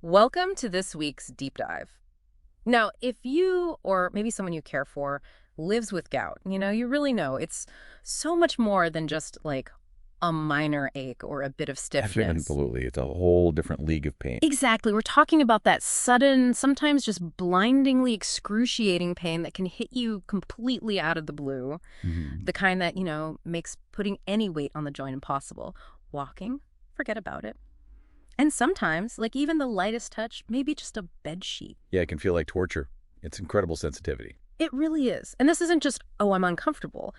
Welcome to this week's deep dive. Now, if you or maybe someone you care for lives with gout, you really know it's so much more than just like a minor ache or a bit of stiffness. Absolutely. It's a whole different league of pain. Exactly. We're talking about that sudden, sometimes just blindingly excruciating pain that can hit you completely out of the blue. Mhm. The kind that, makes putting any weight on the joint impossible. Walking, forget about it. And sometimes, like even the lightest touch, maybe just a bed sheet. Yeah, it can feel like torture. It's incredible sensitivity. It really is. And this isn't just, oh, I'm uncomfortable.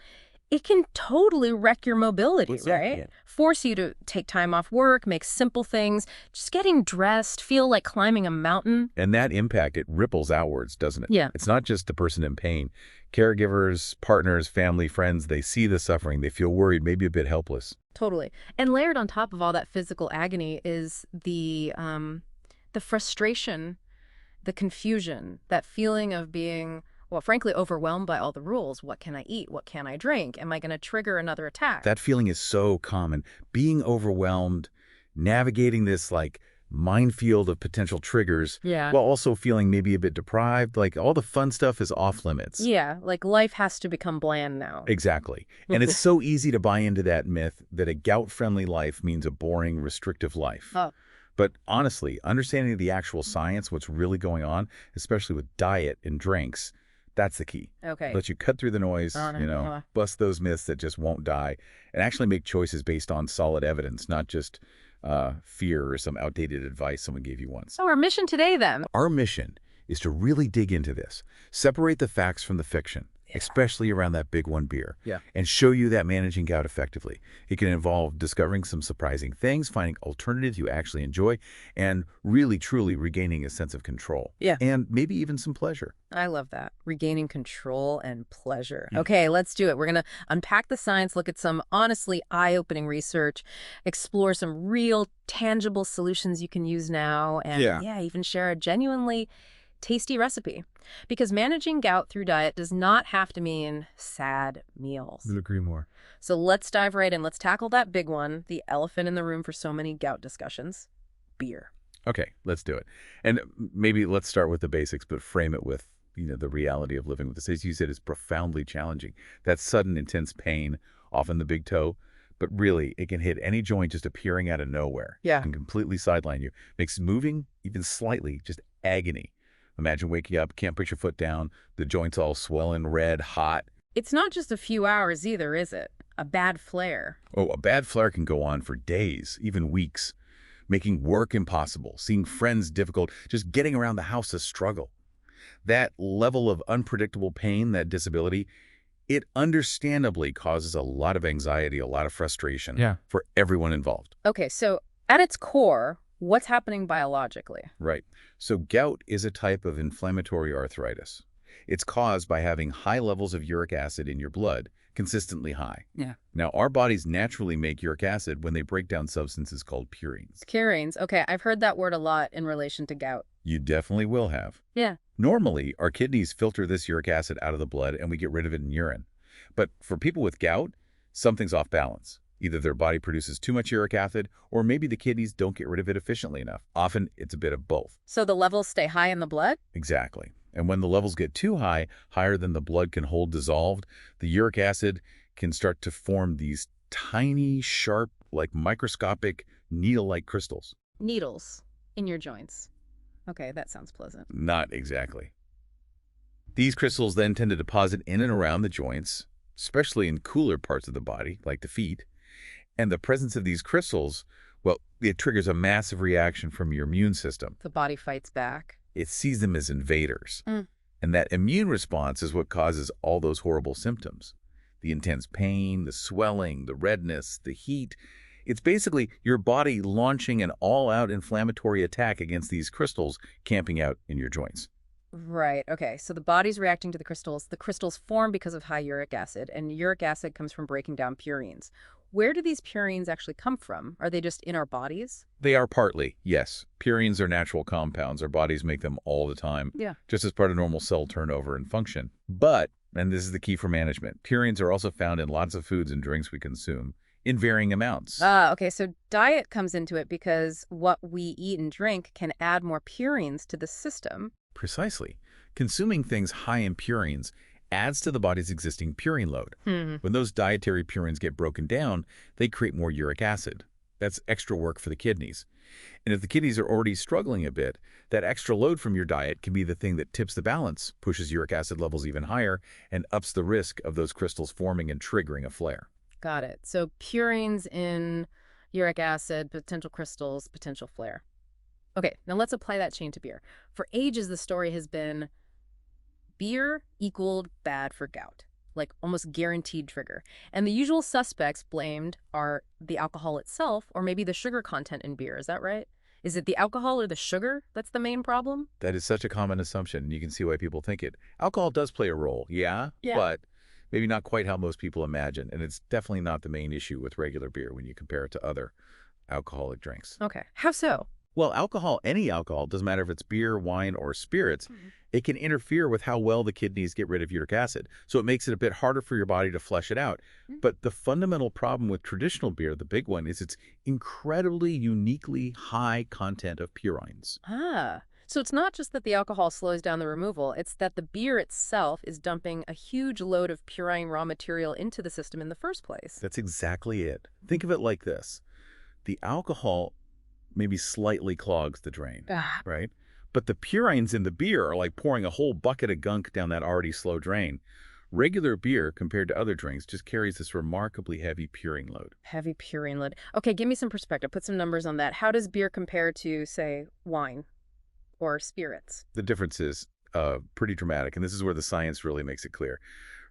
It can totally wreck your mobility, right? Yeah. Force you to take time off work, make simple things, just getting dressed, feel like climbing a mountain. And that impact, it ripples outwards, doesn't it? Yeah, It's not just the person in pain. Caregivers, partners, family, friends, they see the suffering. They feel worried, maybe a bit helpless. totally. And layered on top of all that physical agony is the frustration, the confusion, that feeling of being, well, frankly, overwhelmed by all the rules. What can I eat? What can I drink? Am I going to trigger another attack? That feeling is so common. Being overwhelmed, navigating this minefield of potential triggers, Yeah. while also feeling maybe a bit deprived, like all the fun stuff is off limits. Yeah, like life has to become bland now. Exactly. And it's so easy to buy into that myth that a gout-friendly life means a boring, restrictive life. Oh, But honestly, understanding the actual science, what's really going on, especially with diet and drinks, that's the key. okay. Let you cut through the noise, Uh-huh. bust those myths that just won't die, and actually make choices based on solid evidence, not just fear or some outdated advice someone gave you once. So our mission today, then. Our mission is to really dig into this, separate the facts from the fiction, especially around that big one beer, Yeah. and show you that managing gout effectively. It can involve discovering some surprising things, finding alternatives you actually enjoy, and really, truly regaining a sense of control. Yeah. And maybe even some pleasure. I love that. Regaining control and pleasure. Okay, let's do it. We're going to unpack the science, look at some honestly eye-opening research, explore some real, tangible solutions you can use now, and Yeah. even share a genuinely tasty recipe. Because managing gout through diet does not have to mean sad meals. Agree more. So let's dive right in. Let's tackle that big one, the elephant in the room for so many gout discussions, beer. Okay, let's do it. And maybe let's start with the basics, but frame it with, the reality of living with this. As you said, it's profoundly challenging. That sudden, intense pain, often the big toe, but really, it can hit any joint just appearing out of nowhere. Yeah. It can completely sideline you. Makes moving, even slightly, just agony. Imagine waking up, can't put your foot down, the joints all swelling, red, hot. It's not just a few hours either, is it? A bad flare. Oh, a bad flare can go on for days, even weeks, making work impossible, seeing friends difficult, just getting around the house a struggle. That level of unpredictable pain, that disability, it understandably causes a lot of anxiety, a lot of frustration for everyone involved. Okay, so at its core, what's happening biologically? Right. So gout is a type of inflammatory arthritis. It's caused by having high levels of uric acid in your blood, consistently high. Yeah. Now, our bodies naturally make uric acid when they break down substances called purines. Purines. Okay, I've heard that word a lot in relation to gout. You definitely will have. Yeah. Normally, our kidneys filter this uric acid out of the blood and we get rid of it in urine. But for people with gout, something's off balance. Either their body produces too much uric acid, or maybe the kidneys don't get rid of it efficiently enough. Often, it's a bit of both. So the levels stay high in the blood? Exactly. And when the levels get too high, higher than the blood can hold dissolved, the uric acid can start to form these tiny, sharp, microscopic, needle-like crystals. Needles in your joints. Okay, that sounds pleasant. Not exactly. These crystals then tend to deposit in and around the joints, especially in cooler parts of the body, like the feet. And the presence of these crystals, well, it triggers a massive reaction from your immune system. The body fights back. It sees them as invaders. Mm. And that immune response is what causes all those horrible symptoms. The intense pain, the swelling, the redness, the heat. It's basically your body launching an all-out inflammatory attack against these crystals camping out in your joints. Right, okay. So the body's reacting to the crystals. The crystals form because of high uric acid, and uric acid comes from breaking down purines. Where do these purines actually come from? Are they just in our bodies? They are partly, yes. Purines are natural compounds. Our bodies make them all the time, Yeah. just as part of normal cell turnover and function. But, and this is the key for management, purines are also found in lots of foods and drinks we consume, in varying amounts. Ah, okay, so diet comes into it because what we eat and drink can add more purines to the system. Precisely. Consuming things high in purines adds to the body's existing purine load. Hmm. When those dietary purines get broken down, they create more uric acid. That's extra work for the kidneys. And if the kidneys are already struggling a bit, that extra load from your diet can be the thing that tips the balance, pushes uric acid levels even higher, and ups the risk of those crystals forming and triggering a flare. Got it. So purines in uric acid, potential crystals, potential flare. Okay, now let's apply that chain to beer. For ages, the story has been beer equaled bad for gout, like almost guaranteed trigger. And the usual suspects blamed are the alcohol itself or maybe the sugar content in beer. Is that right? Is it the alcohol or the sugar that's the main problem? That is such a common assumption, and you can see why people think it. Alcohol does play a role, yeah, Yeah. but maybe not quite how most people imagine, and it's definitely not the main issue with regular beer when you compare it to other alcoholic drinks. Okay. How so? Well, alcohol, any alcohol, doesn't matter if it's beer, wine, or spirits, it can interfere with how well the kidneys get rid of uric acid. So it makes it a bit harder for your body to flush it out. Mm. But the fundamental problem with traditional beer, the big one, is its incredibly uniquely high content of purines. Ah, so it's not just that the alcohol slows down the removal, it's that the beer itself is dumping a huge load of purine raw material into the system in the first place. That's exactly it. Think of it like this. The alcohol maybe slightly clogs the drain, Ah. right? But the purines in the beer are like pouring a whole bucket of gunk down that already slow drain. Regular beer, compared to other drinks, just carries this remarkably heavy purine load. Heavy purine load. Okay, give me some perspective. Put some numbers on that. How does beer compare to, say, wine or spirits? The difference is pretty dramatic, and this is where the science really makes it clear.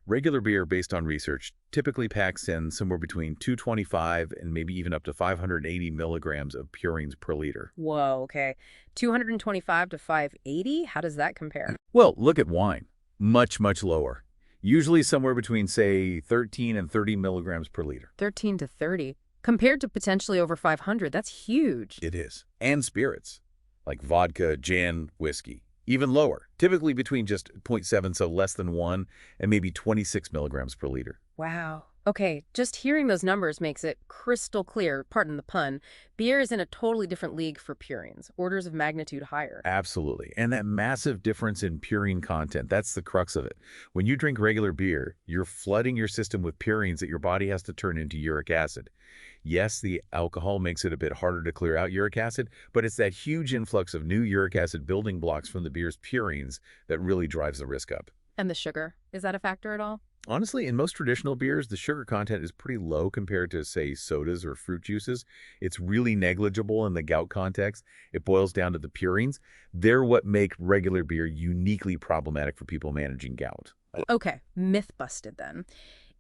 Regular beer, based on research, typically packs in somewhere between 225 and maybe even up to 580 milligrams of purines per liter. Whoa, okay. 225 to 580? How does that compare? Well, look at wine. Much, much lower. Usually somewhere between, say, 13 and 30 milligrams per liter. 13 to 30. Compared to potentially over 500, that's huge. It is. And spirits, like vodka, gin, whiskey. Even lower, typically between just zero point 0.7, so less than 1, and maybe 26 milligrams per liter. Wow. Okay, just hearing those numbers makes it crystal clear, pardon the pun, beer is in a totally different league for purines, orders of magnitude higher. Absolutely. And that massive difference in purine content, that's the crux of it. When you drink regular beer, you're flooding your system with purines that your body has to turn into uric acid. Yes, the alcohol makes it a bit harder to clear out uric acid, but it's that huge influx of new uric acid building blocks from the beer's purines that really drives the risk up. And the sugar, is that a factor at all? Honestly, in most traditional beers, the sugar content is pretty low compared to, say, sodas or fruit juices. It's really negligible in the gout context. It boils down to the purines. They're what make regular beer uniquely problematic for people managing gout. Okay, myth busted then.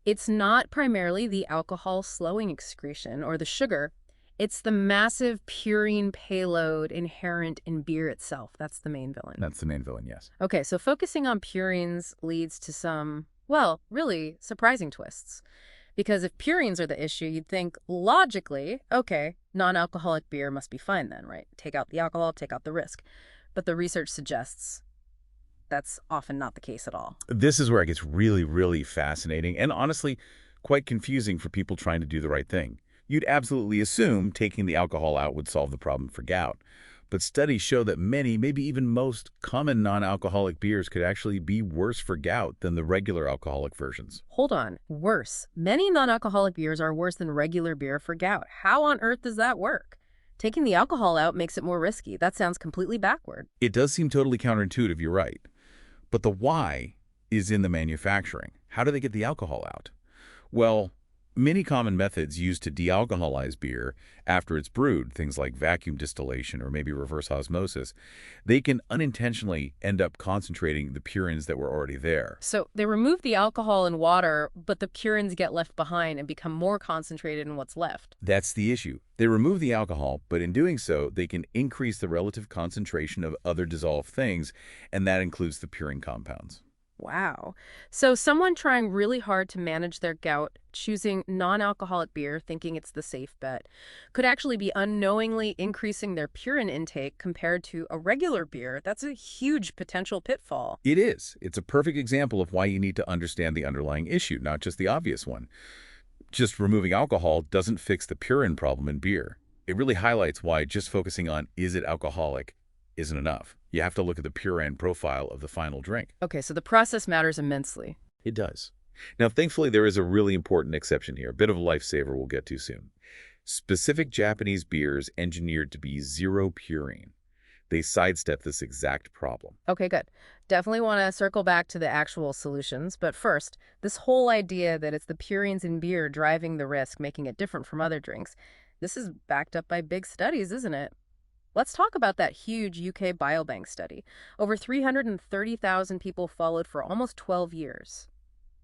It's not primarily the alcohol slowing excretion or the sugar. It's the massive purine payload inherent in beer itself. That's the main villain. That's the main villain, yes. Okay, so focusing on purines leads to some, well, really surprising twists. Because if purines are the issue, you'd think logically, okay, non-alcoholic beer must be fine then, right? Take out the alcohol, take out the risk. But the research suggests that's often not the case at all. This is where it gets really, really fascinating and honestly quite confusing for people trying to do the right thing. You'd absolutely assume taking the alcohol out would solve the problem for gout. But studies show that many, maybe even most, common non-alcoholic beers could actually be worse for gout than the regular alcoholic versions. Hold on, worse. Many non-alcoholic beers are worse than regular beer for gout. How on earth does that work? Taking the alcohol out makes it more risky. That sounds completely backward. It does seem totally counterintuitive, you're right. But the why is in the manufacturing. How do they get the alcohol out? Well, many common methods used to dealcoholize beer after it's brewed, things like vacuum distillation or maybe reverse osmosis, they can unintentionally end up concentrating the purines that were already there. So they remove the alcohol and water, but the purines get left behind and become more concentrated in what's left. That's the issue. They remove the alcohol, but in doing so, they can increase the relative concentration of other dissolved things, and that includes the purine compounds. Wow. So someone trying really hard to manage their gout, choosing non-alcoholic beer, thinking it's the safe bet, could actually be unknowingly increasing their purine intake compared to a regular beer. That's a huge potential pitfall. It is. It's a perfect example of why you need to understand the underlying issue, not just the obvious one. just removing alcohol doesn't fix the purine problem in beer. It really highlights why just focusing on is it alcoholic isn't enough. You have to look at the purine profile of the final drink. Okay, so the process matters immensely. It does. Now, thankfully, there is a really important exception here, a bit of a lifesaver we'll get to soon. Specific Japanese beers engineered to be zero purine. They sidestep this exact problem. Okay, good. Definitely want to circle back to the actual solutions. But first, this whole idea that it's the purines in beer driving the risk, making it different from other drinks, this is backed up by big studies, isn't it? Let's talk about that huge UK biobank study. Over 330,000 people followed for almost 12 years.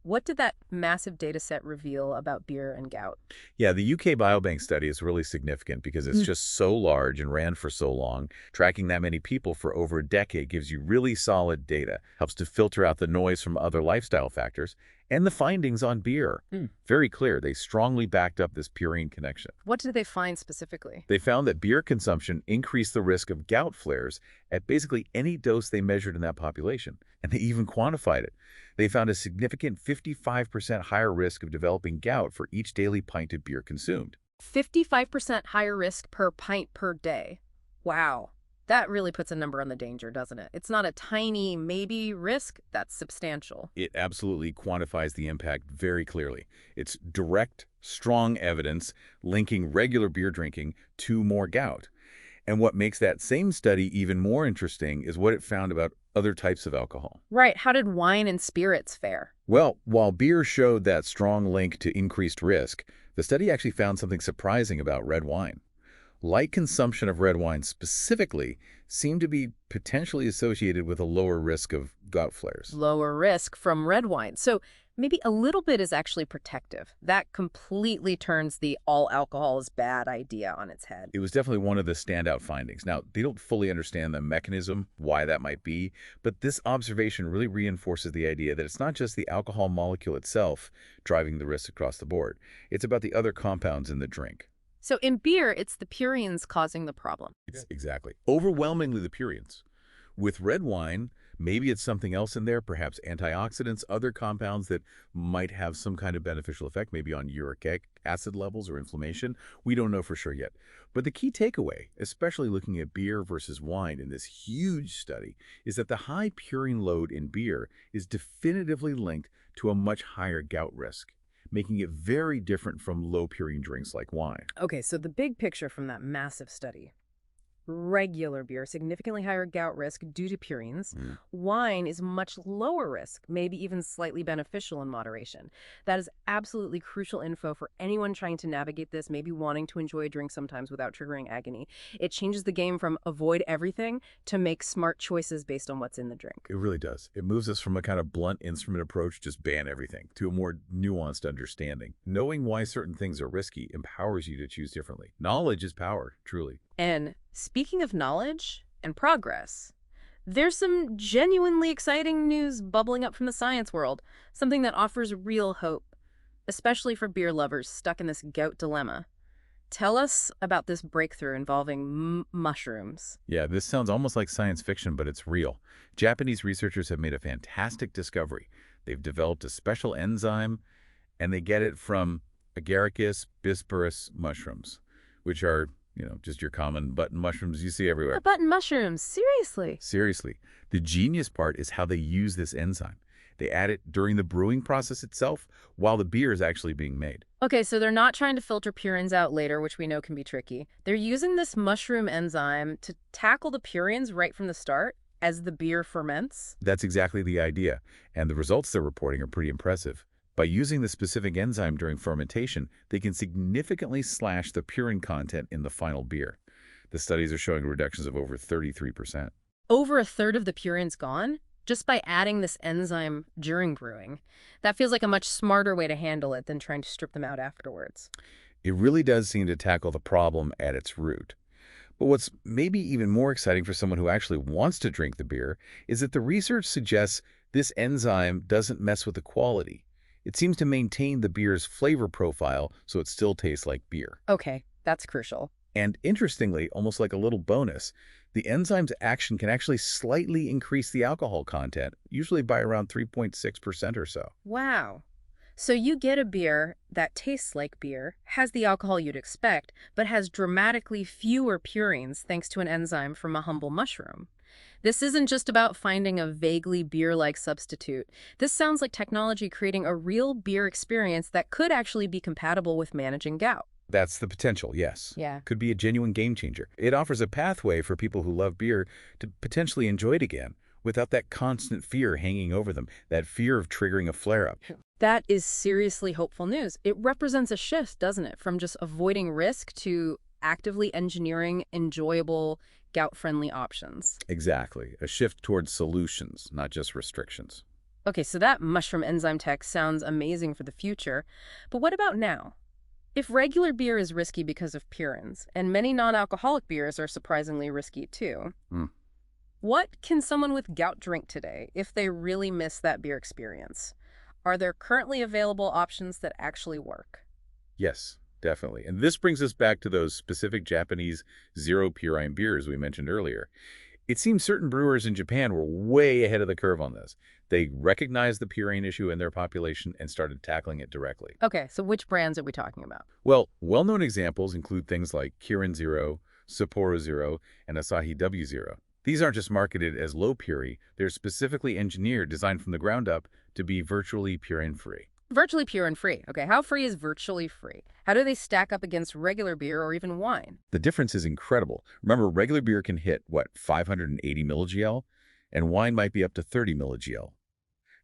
What did that massive data set reveal about beer and gout? Yeah, the UK Biobank study is really significant because it's just so large and ran for so long. Tracking that many people for over a decade gives you really solid data, helps to filter out the noise from other lifestyle factors, and the findings on beer. Very clear. They strongly backed up this purine connection. What did they find specifically? They found that beer consumption increased the risk of gout flares at basically any dose they measured in that population, and they even quantified it. They found a significant 55% higher risk of developing gout for each daily pint of beer consumed. 55% higher risk per pint per day. Wow. That really puts a number on the danger, doesn't it? It's not a tiny maybe risk, that's substantial. It absolutely quantifies the impact very clearly. It's direct, strong evidence linking regular beer drinking to more gout. And what makes that same study even more interesting is what it found about other types of alcohol. Right. How did wine and spirits fare? Well, while beer showed that strong link to increased risk, the study actually found something surprising about red wine. Light consumption of red wine specifically seemed to be potentially associated with a lower risk of gout flares. Lower risk from red wine. So maybe a little bit is actually protective. That completely turns the all alcohol is bad idea on its head. It was definitely one of the standout findings. Now, they don't fully understand the mechanism, why that might be, but this observation really reinforces the idea that it's not just the alcohol molecule itself driving the risk across the board. It's about the other compounds in the drink. So in beer, it's the purines causing the problem. Exactly. Overwhelmingly the purines. With red wine, maybe it's something else in there, perhaps antioxidants, other compounds that might have some kind of beneficial effect, maybe on uric acid levels or inflammation. We don't know for sure yet. But the key takeaway, especially looking at beer versus wine in this huge study, is that the high purine load in beer is definitively linked to a much higher gout risk, making it very different from low purine drinks like wine. Okay, so the big picture from that massive study. Regular beer, significantly higher gout risk due to purines. Wine is much lower risk, maybe even slightly beneficial in moderation. That is absolutely crucial info for anyone trying to navigate this, maybe wanting to enjoy a drink sometimes without triggering agony. It changes the game from avoid everything to make smart choices based on what's in the drink. It really does. It moves us from a kind of blunt instrument approach, just ban everything, to a more nuanced understanding. Knowing why certain things are risky empowers you to choose differently. Knowledge is power, truly. And speaking of knowledge and progress, there's some genuinely exciting news bubbling up from the science world, something that offers real hope, especially for beer lovers stuck in this gout dilemma. Tell us about this breakthrough involving mushrooms. Yeah, this sounds almost like science fiction, but it's real. Japanese researchers have made a fantastic discovery. They've developed a special enzyme, and they get it from Agaricus bisporus mushrooms, which are just your common button mushrooms you see everywhere. Button mushrooms, seriously? Seriously. The genius part is how they use this enzyme. They add it during the brewing process itself while the beer is actually being made. Okay, so they're not trying to filter purines out later, which we know can be tricky. They're using this mushroom enzyme to tackle the purines right from the start as the beer ferments? That's exactly the idea, and the results they're reporting are pretty impressive. By using the specific enzyme during fermentation, they can significantly slash the purine content in the final beer. The studies are showing reductions of over 33%. Over a third of the purine's gone? Just by adding this enzyme during brewing. That feels like a much smarter way to handle it than trying to strip them out afterwards. It really does seem to tackle the problem at its root. But what's maybe even more exciting for someone who actually wants to drink the beer is that the research suggests this enzyme doesn't mess with the quality. It seems to maintain the beer's flavor profile so it still tastes like beer. Okay, that's crucial. And interestingly, almost like a little bonus, the enzyme's action can actually slightly increase the alcohol content, usually by around 3.6% or so. Wow. So you get a beer that tastes like beer, has the alcohol you'd expect, but has dramatically fewer purines thanks to an enzyme from a humble mushroom. This isn't just about finding a vaguely beer-like substitute. This sounds like technology creating a real beer experience that could actually be compatible with managing gout. That's the potential, yes. Yeah. Could be a genuine game changer. It offers a pathway for people who love beer to potentially enjoy it again without that constant fear hanging over them, that fear of triggering a flare-up. That is seriously hopeful news. It represents a shift, doesn't it, from just avoiding risk to actively engineering enjoyable, gout-friendly options. Exactly. A shift towards solutions, not just restrictions. Okay, so that mushroom enzyme tech sounds amazing for the future, but what about now? If regular beer is risky because of purines, and many non-alcoholic beers are surprisingly risky too, Hmm. what can someone with gout drink today if they really miss that beer experience? Are there currently available options that actually work? Yes, definitely. And this brings us back to those specific Japanese zero-purine beers we mentioned earlier. It seems certain brewers in Japan were way ahead of the curve on this. They recognized the purine issue in their population and started tackling it directly. Okay, so which brands are we talking about? Well, well-known examples include things like Kirin Zero, Sapporo Zero, and Asahi W Zero. These aren't just marketed as low purine, they're specifically engineered, designed from the ground up to be virtually purine-free. Virtually pure and free. Okay, how free is virtually free? How do they stack up against regular beer or even wine? The difference is incredible. Remember, regular beer can hit, 580 milligl, and wine might be up to 30 milligl.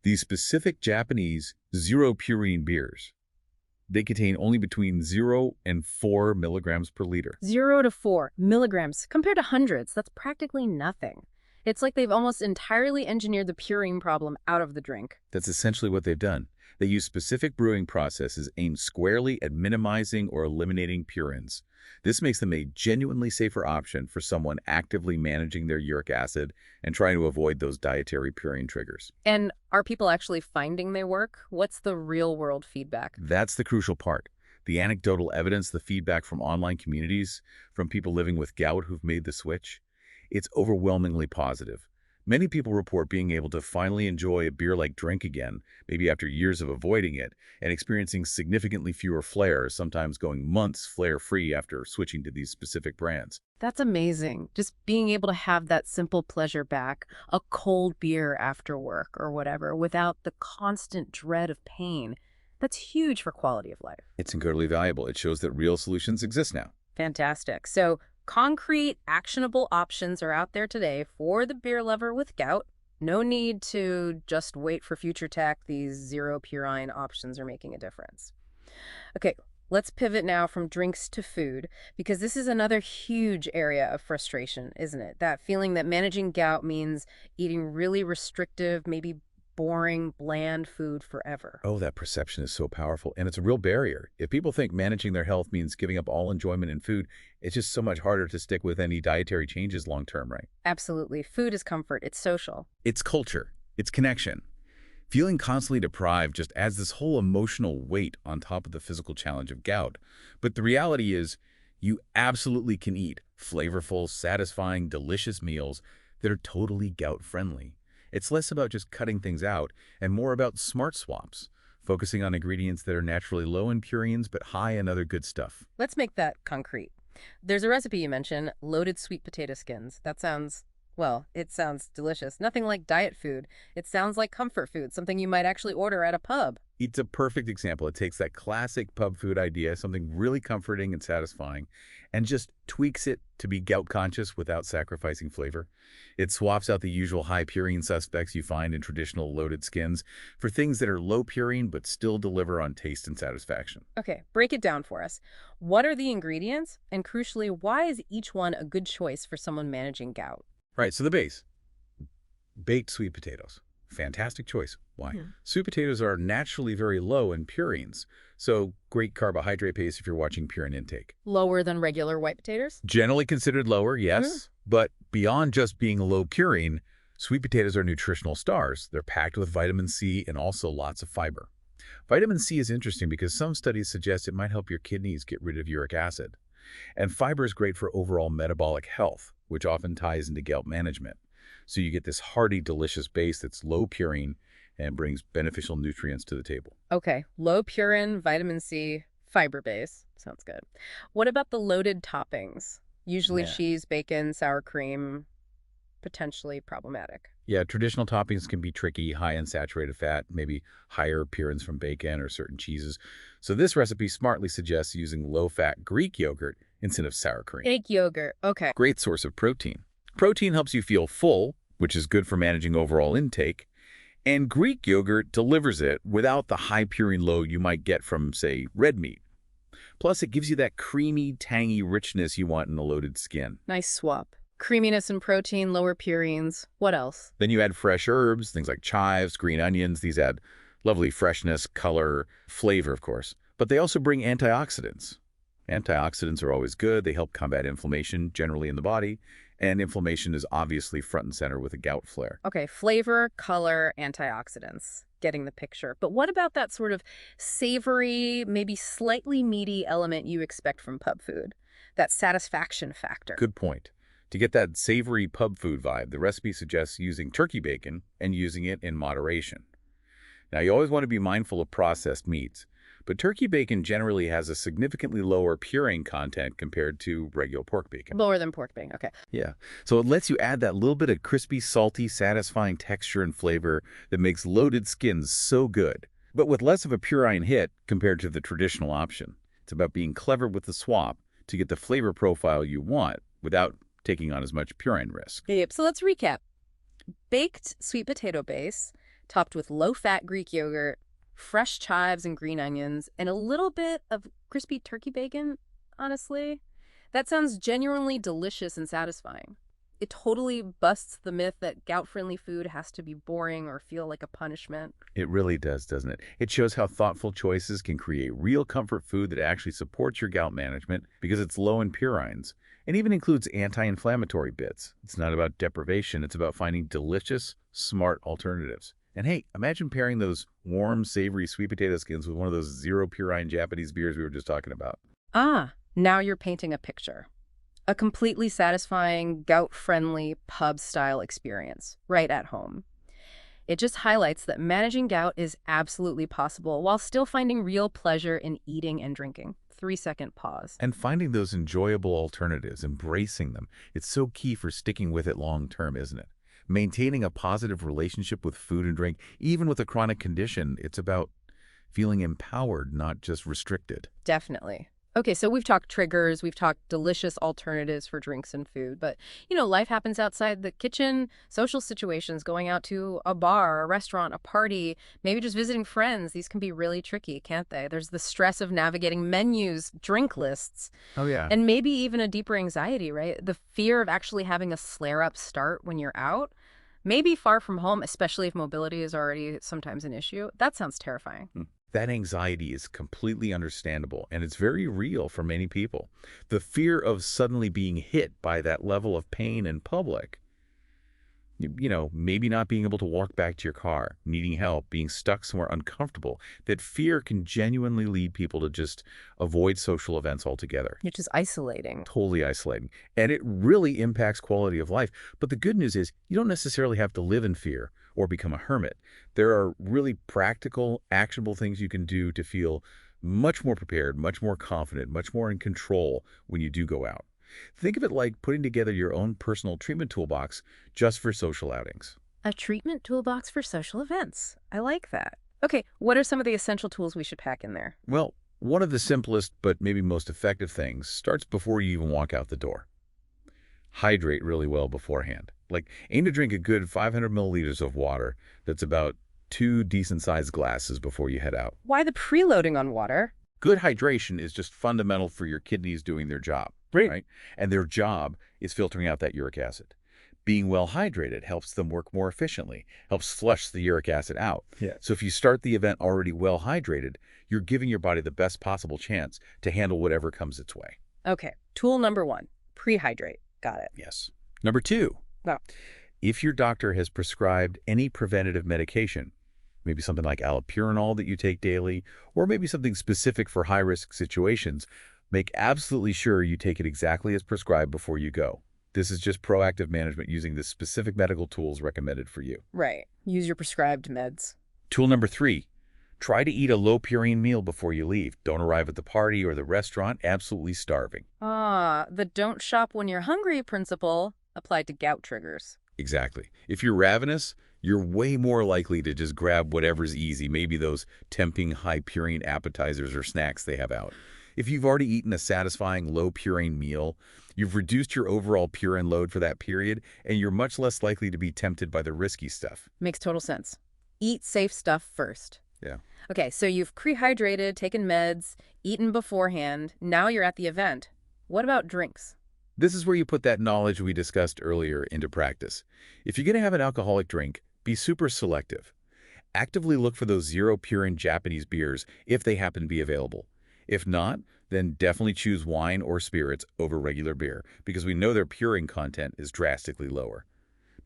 These specific Japanese zero-purine beers, they contain only between 0 and 4 milligrams per liter. 0 to 4 milligrams compared to hundreds. That's practically nothing. It's like they've almost entirely engineered the purine problem out of the drink. That's essentially what they've done. They use specific brewing processes aimed squarely at minimizing or eliminating purines. This makes them a genuinely safer option for someone actively managing their uric acid and trying to avoid those dietary purine triggers. And are people actually finding they work? What's the real-world feedback? That's the crucial part. The anecdotal evidence, the feedback from online communities, from people living with gout who've made the switch, it's overwhelmingly positive. Many people report being able to finally enjoy a beer-like drink again, maybe after years of avoiding it, and experiencing significantly fewer flares, sometimes going months flare-free after switching to these specific brands. That's amazing. Just being able to have that simple pleasure back, a cold beer after work or whatever, without the constant dread of pain. That's huge for quality of life. It's incredibly valuable. It shows that real solutions exist now. Fantastic. So concrete, actionable options are out there today for the beer lover with gout. No need to just wait for future tech. These zero purine options are making a difference. Okay, let's pivot now from drinks to food, because this is another huge area of frustration, isn't it? That feeling that managing gout means eating really restrictive, maybe boring, bland food forever. Oh, that perception is so powerful, and it's a real barrier. If people think managing their health means giving up all enjoyment in food, it's just so much harder to stick with any dietary changes long term, right? Absolutely. Food is comfort. It's social. It's culture. It's connection. Feeling constantly deprived just adds this whole emotional weight on top of the physical challenge of gout. But the reality is, you absolutely can eat flavorful, satisfying, delicious meals that are totally gout-friendly. It's less about just cutting things out and more about smart swaps, focusing on ingredients that are naturally low in purines but high in other good stuff. Let's make that concrete. There's a recipe you mentioned, loaded sweet potato skins. That sounds, well, it sounds delicious. Nothing like diet food. It sounds like comfort food, something you might actually order at a pub. It's a perfect example. It takes that classic pub food idea, something really comforting and satisfying, and just tweaks it to be gout-conscious without sacrificing flavor. It swaps out the usual high purine suspects you find in traditional loaded skins for things that are low purine but still deliver on taste and satisfaction. Okay, break it down for us. What are the ingredients? And crucially, why is each one a good choice for someone managing gout? Right, so the base. Baked sweet potatoes. Fantastic choice. Why? Sweet potatoes are naturally very low in purines, so great carbohydrate base if you're watching purine intake. Lower than regular white potatoes? Generally considered lower, yes, but beyond just being low purine, sweet potatoes are nutritional stars. They're packed with vitamin C and also lots of fiber. Vitamin C is interesting because some studies suggest it might help your kidneys get rid of uric acid. And fiber is great for overall metabolic health, which often ties into gout management. So you get this hearty, delicious base that's low purine and brings beneficial nutrients to the table. Okay, low purine, vitamin C, fiber base. Sounds good. What about the loaded toppings? Usually Yeah. cheese, bacon, sour cream, potentially problematic. Yeah, traditional toppings can be tricky, high in saturated fat, maybe higher appearance from bacon or certain cheeses. So this recipe smartly suggests using low-fat Greek yogurt instead of sour cream. Egg yogurt. Okay. Great source of protein. Protein helps you feel full, which is good for managing overall intake, and Greek yogurt delivers it without the high purine load you might get from, say, red meat. Plus, it gives you that creamy, tangy richness you want in a loaded skin. Nice swap. Creaminess and protein, lower purines. What else? Then you add fresh herbs, things like chives, green onions. These add lovely freshness, color, flavor, of course. But they also bring antioxidants. Antioxidants are always good. They help combat inflammation generally in the body. And inflammation is obviously front and center with a gout flare. Okay, flavor, color, antioxidants. Getting the picture. But what about that sort of savory, maybe slightly meaty element you expect from pub food? That satisfaction factor. Good point. To get that savory pub food vibe, the recipe suggests using turkey bacon and using it in moderation. Now, you always want to be mindful of processed meats, but turkey bacon generally has a significantly lower purine content compared to regular pork bacon. Lower than pork bacon. Okay. Yeah, so it lets you add that little bit of crispy, salty, satisfying texture and flavor that makes loaded skins so good, but with less of a purine hit compared to the traditional option. It's about being clever with the swap to get the flavor profile you want without taking on as much purine risk. Yep. So let's recap. Baked sweet potato base, topped with low-fat Greek yogurt, fresh chives and green onions, and a little bit of crispy turkey bacon, honestly. That sounds genuinely delicious and satisfying. It totally busts the myth that gout-friendly food has to be boring or feel like a punishment. It really does, doesn't it? It shows how thoughtful choices can create real comfort food that actually supports your gout management because it's low in purines and even includes anti-inflammatory bits. It's not about deprivation. It's about finding delicious, smart alternatives. And hey, imagine pairing those warm, savory sweet potato skins with one of those zero purine Japanese beers we were just talking about. Ah, now you're painting a picture. A completely satisfying, gout-friendly, pub-style experience, right at home. It just highlights that managing gout is absolutely possible while still finding real pleasure in eating and drinking. 3-second pause. And finding those enjoyable alternatives, embracing them, it's so key for sticking with it long term, isn't it? Maintaining a positive relationship with food and drink, even with a chronic condition, it's about feeling empowered, not just restricted. Definitely. Okay, so we've talked triggers, we've talked delicious alternatives for drinks and food, but, life happens outside the kitchen, social situations, going out to a bar, a restaurant, a party, maybe just visiting friends. These can be really tricky, can't they? There's the stress of navigating menus, drink lists, Oh, yeah. and maybe even a deeper anxiety, right? The fear of actually having a flare-up start when you're out, maybe far from home, especially if mobility is already sometimes an issue. That sounds terrifying. That anxiety is completely understandable, and it's very real for many people. The fear of suddenly being hit by that level of pain in public, maybe not being able to walk back to your car, needing help, being stuck somewhere uncomfortable, that fear can genuinely lead people to just avoid social events altogether. Which is isolating. Totally isolating. And it really impacts quality of life. But the good news is you don't necessarily have to live in fear or become a hermit. There are really practical, actionable things you can do to feel much more prepared, much more confident, much more in control when you do go out. Think of it like putting together your own personal treatment toolbox just for social outings. A treatment toolbox for social events. I like that. Okay, what are some of the essential tools we should pack in there? Well, one of the simplest but maybe most effective things starts before you even walk out the door. Hydrate really well beforehand. Aim to drink a good 500 milliliters of water. That's about 2 decent-sized glasses before you head out. Why the preloading on water? Good hydration is just fundamental for your kidneys doing their job, right? And their job is filtering out that uric acid. Being well hydrated helps them work more efficiently, helps flush the uric acid out. Yeah. So if you start the event already well hydrated, you're giving your body the best possible chance to handle whatever comes its way. Okay, tool number 1, prehydrate. Got it. Yes. Number 2, Wow. if your doctor has prescribed any preventative medication, maybe something like allopurinol that you take daily, or maybe something specific for high-risk situations, make absolutely sure you take it exactly as prescribed before you go. This is just proactive management using the specific medical tools recommended for you. Right. Use your prescribed meds. Tool number 3, try to eat a low-purine meal before you leave. Don't arrive at the party or the restaurant absolutely starving. Ah, the don't shop when you're hungry principle applied to gout triggers. Exactly. If you're ravenous, you're way more likely to just grab whatever's easy, maybe those tempting high-purine appetizers or snacks they have out. If you've already eaten a satisfying low-purine meal, you've reduced your overall purine load for that period, and you're much less likely to be tempted by the risky stuff. Makes total sense. Eat safe stuff first. Yeah. Okay, so you've prehydrated, taken meds, eaten beforehand. Now you're at the event. What about drinks? This is where you put that knowledge we discussed earlier into practice. If you're going to have an alcoholic drink, be super selective. Actively look for those zero-purine Japanese beers if they happen to be available. If not, then definitely choose wine or spirits over regular beer because we know their purine content is drastically lower.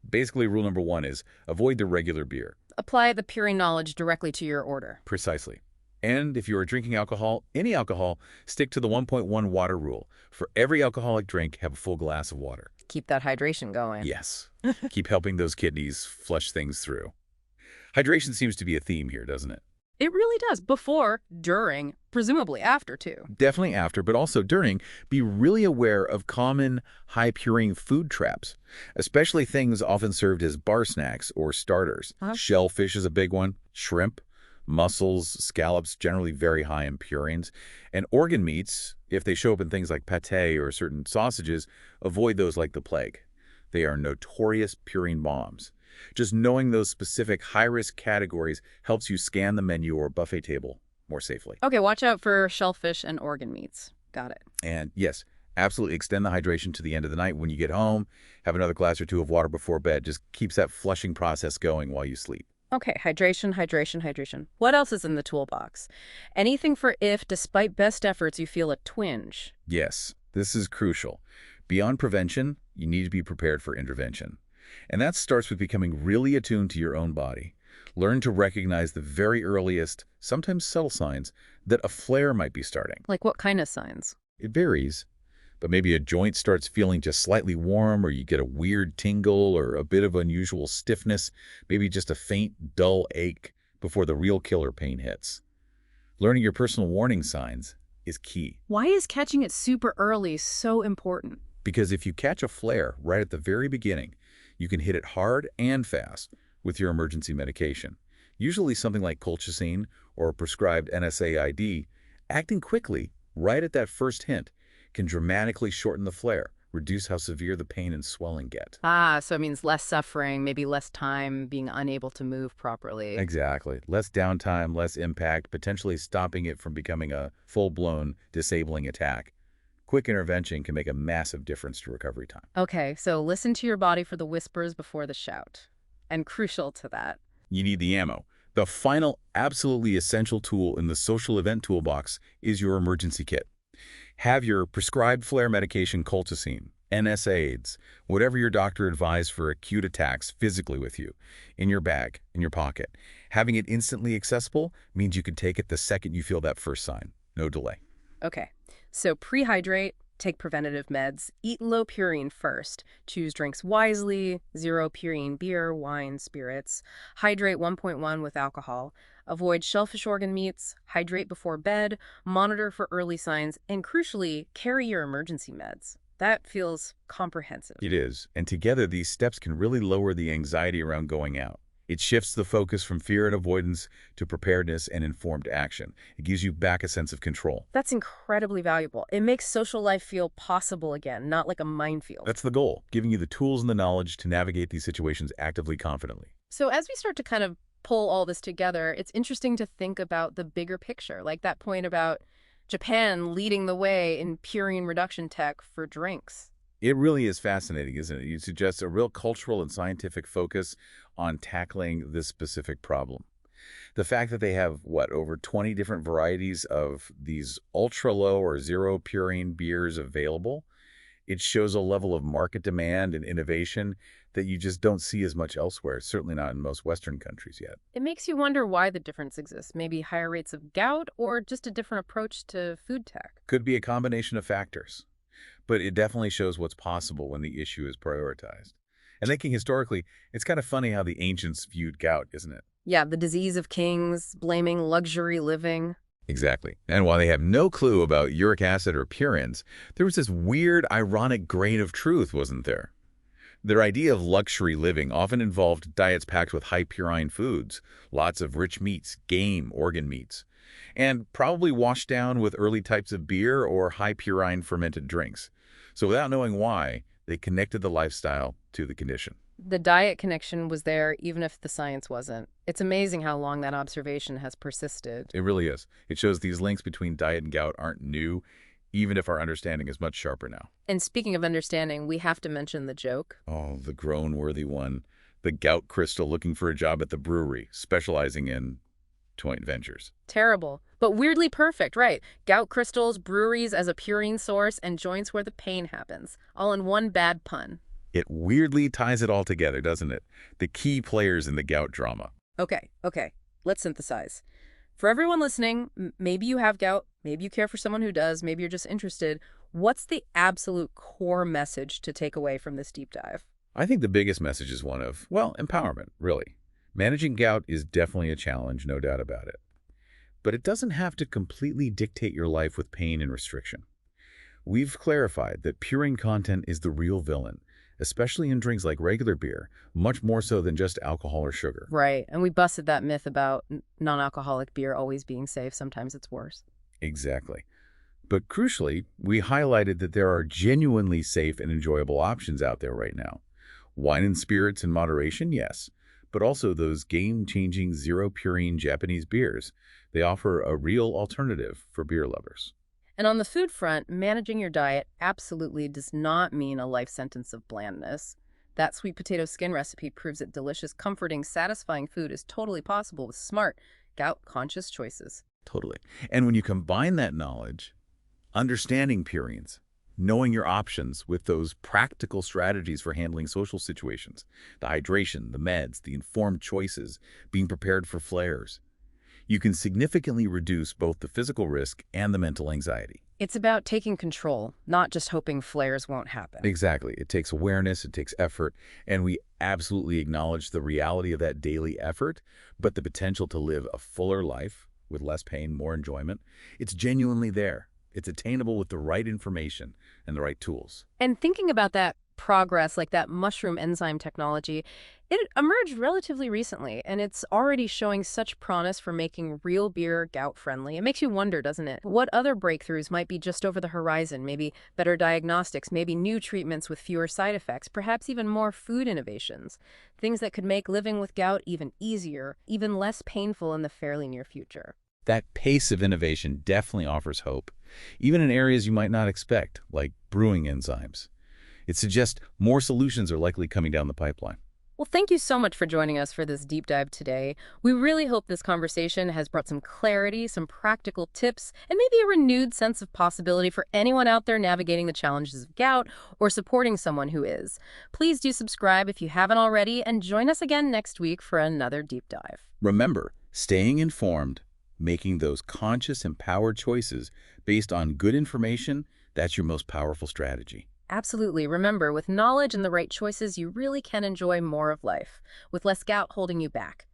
Basically, rule number 1 is avoid the regular beer. Apply the purine knowledge directly to your order. Precisely. And if you are drinking alcohol, any alcohol, stick to the 1.1 water rule. For every alcoholic drink, have a full glass of water. Keep that hydration going. Yes. Keep helping those kidneys flush things through. Hydration seems to be a theme here, doesn't it? It really does. Before, during, presumably after, too. Definitely after, but also during, be really aware of common high-purine food traps, especially things often served as bar snacks or starters. Shellfish is a big one, shrimp, mussels, scallops, generally very high in purines, and organ meats, if they show up in things like pate or certain sausages, avoid those like the plague. They are notorious purine bombs. Just knowing those specific high-risk categories helps you scan the menu or buffet table more safely. Okay, watch out for shellfish and organ meats. Got it. And yes, absolutely extend the hydration to the end of the night. When you get home, have another glass or two of water before bed. Just keeps that flushing process going while you sleep. Okay, hydration, hydration, hydration. What else is in the toolbox? Anything for if, despite best efforts, you feel a twinge? Yes, this is crucial. Beyond prevention, you need to be prepared for intervention. And that starts with becoming really attuned to your own body. Learn to recognize the very earliest, sometimes subtle signs that a flare might be starting. Like what kind of signs? It varies, but maybe a joint starts feeling just slightly warm, or you get a weird tingle or a bit of unusual stiffness, maybe just a faint, dull ache before the real killer pain hits. Learning your personal warning signs is key. Why is catching it super early so important? Because if you catch a flare right at the very beginning, you can hit it hard and fast with your emergency medication, usually something like colchicine or a prescribed NSAID. Acting quickly, right at that first hint, can dramatically shorten the flare, reduce how severe the pain and swelling get. Ah, so it means less suffering, maybe less time being unable to move properly. Exactly. Less downtime, less impact, potentially stopping it from becoming a full-blown disabling attack. Quick intervention can make a massive difference to recovery time. Okay, so listen to your body for the whispers before the shout. And crucial to that, You need the ammo. The final, absolutely essential tool in the social event toolbox is your emergency kit. Have your prescribed flare medication colchicine, NSAIDs, whatever your doctor advised for acute attacks physically with you, in your bag, in your pocket. Having it instantly accessible means you can take it the second you feel that first sign. No delay. Okay, so prehydrate, take preventative meds, eat low purine first, choose drinks wisely, zero purine beer, wine, spirits, hydrate 1.1 with alcohol, avoid shellfish organ meats, hydrate before bed, monitor for early signs, and crucially, carry your emergency meds. That feels comprehensive. It is, and together these steps can really lower the anxiety around going out. It shifts the focus from fear and avoidance to preparedness and informed action. It gives you back a sense of control. That's incredibly valuable. It makes social life feel possible again, not like a minefield. That's the goal, giving you the tools and the knowledge to navigate these situations actively, confidently. So as we start to kind of pull all this together, it's interesting to think about the bigger picture, like that point about Japan leading the way in purine reduction tech for drinks. It really is fascinating, isn't it? You suggest a real cultural and scientific focus on tackling this specific problem. The fact that they have, over 20 different varieties of these ultra-low or zero purine beers available, it shows a level of market demand and innovation that you just don't see as much elsewhere, certainly not in most Western countries yet. It makes you wonder why the difference exists. Maybe higher rates of gout or just a different approach to food tech. Could be a combination of factors. but it definitely shows what's possible when the issue is prioritized. And thinking historically, it's kind of funny how the ancients viewed gout, isn't it? Yeah, the disease of kings, blaming luxury living. Exactly. And while they have no clue about uric acid or purines, there was this weird, ironic grain of truth, wasn't there? Their idea of luxury living often involved diets packed with high purine foods, lots of rich meats, game, organ meats, and probably washed down with early types of beer or high purine fermented drinks. So without knowing why, they connected the lifestyle to the condition. The diet connection was there even if the science wasn't. It's amazing how long that observation has persisted. It really is. It shows these links between diet and gout aren't new, even if our understanding is much sharper now. And speaking of understanding, we have to mention the joke. Oh, the groan-worthy one. The gout crystal looking for a job at the brewery, specializing in joint ventures. Terrible, but weirdly perfect, right? Gout crystals, breweries as a purine source, and joints where the pain happens, all in one bad pun. It weirdly ties it all together, doesn't it? The key players in the gout drama. Okay, let's synthesize. For everyone listening, maybe you have gout, maybe you care for someone who does, maybe you're just interested. What's the absolute core message to take away from this deep dive? I think the biggest message is one of, well, empowerment, really. Managing gout is definitely a challenge, no doubt about it. But it doesn't have to completely dictate your life with pain and restriction. We've clarified that purine content is the real villain, especially in drinks like regular beer, much more so than just alcohol or sugar. Right, and we busted that myth about non-alcoholic beer always being safe. Sometimes it's worse. Exactly. But crucially, we highlighted that there are genuinely safe and enjoyable options out there right now. Wine and spirits in moderation, yes, but also those game-changing zero-purine Japanese beers. They offer a real alternative for beer lovers. And on the food front, managing your diet absolutely does not mean a life sentence of blandness. That sweet potato skin recipe proves that delicious, comforting, satisfying food is totally possible with smart, gout-conscious choices. Totally. And when you combine that knowledge, understanding purines, knowing your options with those practical strategies for handling social situations, the hydration, the meds, the informed choices, being prepared for flares, you can significantly reduce both the physical risk and the mental anxiety. It's about taking control, not just hoping flares won't happen. Exactly. It takes awareness, it takes effort, and we absolutely acknowledge the reality of that daily effort, but the potential to live a fuller life with less pain, more enjoyment, it's genuinely there. It's attainable with the right information and the right tools. And thinking about that progress, like that mushroom enzyme technology, it emerged relatively recently, and it's already showing such promise for making real beer gout-friendly. It makes you wonder, doesn't it? What other breakthroughs might be just over the horizon? Maybe better diagnostics, maybe new treatments with fewer side effects, perhaps even more food innovations, things that could make living with gout even easier, even less painful in the fairly near future. That pace of innovation definitely offers hope, even in areas you might not expect, like brewing enzymes. It suggests more solutions are likely coming down the pipeline. Well, thank you so much for joining us for this deep dive today. We really hope this conversation has brought some clarity, some practical tips, and maybe a renewed sense of possibility for anyone out there navigating the challenges of gout or supporting someone who is. Please do subscribe if you haven't already, and join us again next week for another deep dive. Remember, staying informed, making those conscious, empowered choices based on good information, that's your most powerful strategy. Absolutely. Remember, with knowledge and the right choices, you really can enjoy more of life, with less gout holding you back.